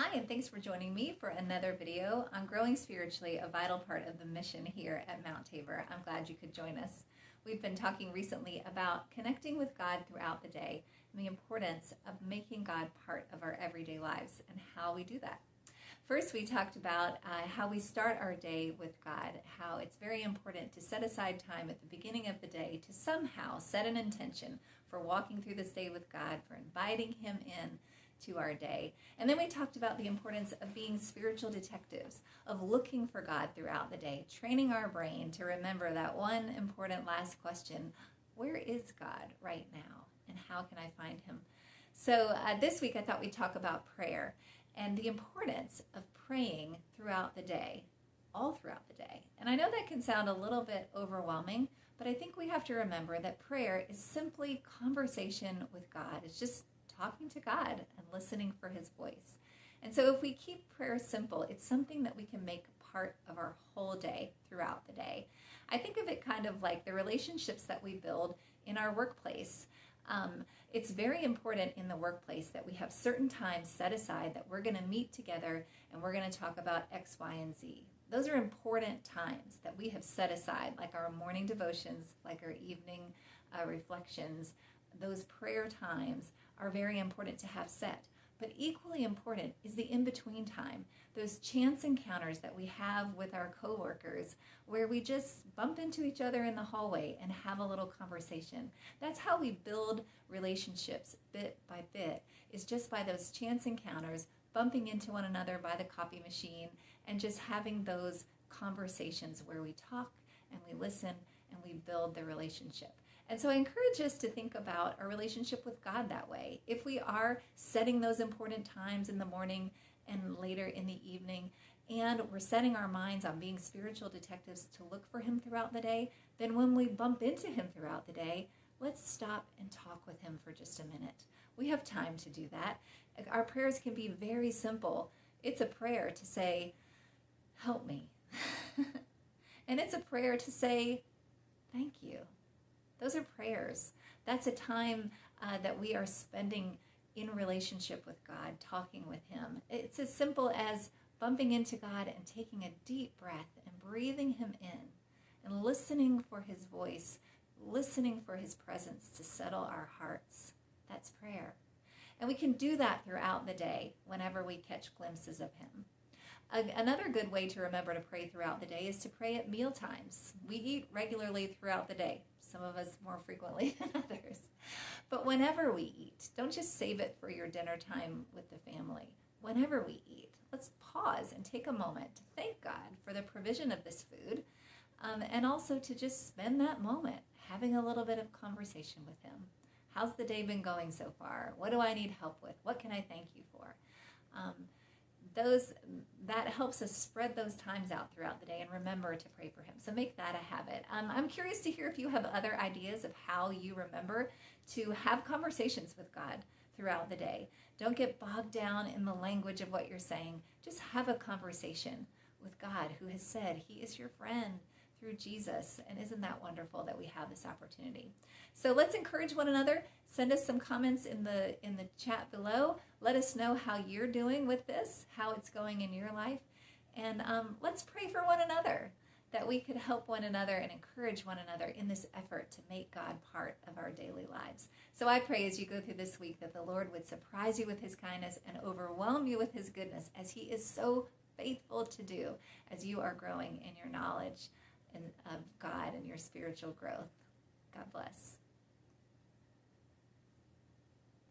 Hi, and thanks for joining me for another video on growing spiritually, a vital part of the mission here at Mount Tabor. I'm glad you could join us. We've been talking recently about connecting with God throughout the day and the importance of making God part of our everyday lives and how we do that. First, we talked about how we start our day with God, how it's very important to set aside time at the beginning of the day to somehow set an intention for walking through this day with God, for inviting Him in to our day. And then we talked about the importance of being spiritual detectives, of looking for God throughout the day, training our brain to remember that one important last question: where is God right now, and how can I find Him? So this week I thought we'd talk about prayer and the importance of praying throughout the day, all throughout the day. And I know that can sound a little bit overwhelming, but I think we have to remember that prayer is simply conversation with God. It's just talking to God and listening for His voice. And so if we keep prayer simple, it's something that we can make part of our whole day throughout the day. I think of it kind of like the relationships that we build in our workplace. It's very important in the workplace that we have certain times set aside that we're going to meet together and we're going to talk about X, Y, and Z. Those are important times that we have set aside, like our morning devotions, like our evening reflections. Those prayer times are very important to have set. But equally important is the in-between time, those chance encounters that we have with our coworkers where we just bump into each other in the hallway and have a little conversation. That's how we build relationships bit by bit, is just by those chance encounters, bumping into one another by the copy machine and just having those conversations where we talk and we listen and we build the relationship. And so I encourage us to think about our relationship with God that way. If we are setting those important times in the morning and later in the evening, and we're setting our minds on being spiritual detectives to look for Him throughout the day, then when we bump into Him throughout the day, let's stop and talk with Him for just a minute. We have time to do that. Our prayers can be very simple. It's a prayer to say, "Help me." And it's a prayer to say, "Thank you." Those are prayers. That's a time that we are spending in relationship with God, talking with Him. It's as simple as bumping into God and taking a deep breath and breathing Him in and listening for His voice, listening for His presence to settle our hearts. That's prayer. And we can do that throughout the day whenever we catch glimpses of Him. Another good way to remember to pray throughout the day is to pray at meal times. We eat regularly throughout the day, some of us more frequently than others. But whenever we eat, don't just save it for your dinner time with the family. Whenever we eat, let's pause and take a moment to thank God for the provision of this food, and also to just spend that moment having a little bit of conversation with Him. How's the day been going so far? What do I need help with? What can I thank you for? That helps us spread those times out throughout the day and remember to pray for Him. So make that a habit. I'm curious to hear if you have other ideas of how you remember to have conversations with God throughout the day. Don't get bogged down in the language of what you're saying. Just have a conversation with God, who has said He is your friend through Jesus. And isn't that wonderful that we have this opportunity? So let's encourage one another. Send us some comments in the chat below. Let us know how you're doing with this, how it's going in your life. And let's pray for one another, that we could help one another and encourage one another in this effort to make God part of our daily lives. So I pray as you go through this week that the Lord would surprise you with His kindness and overwhelm you with His goodness, as He is so faithful to do as you are growing in your knowledge of God and your spiritual growth.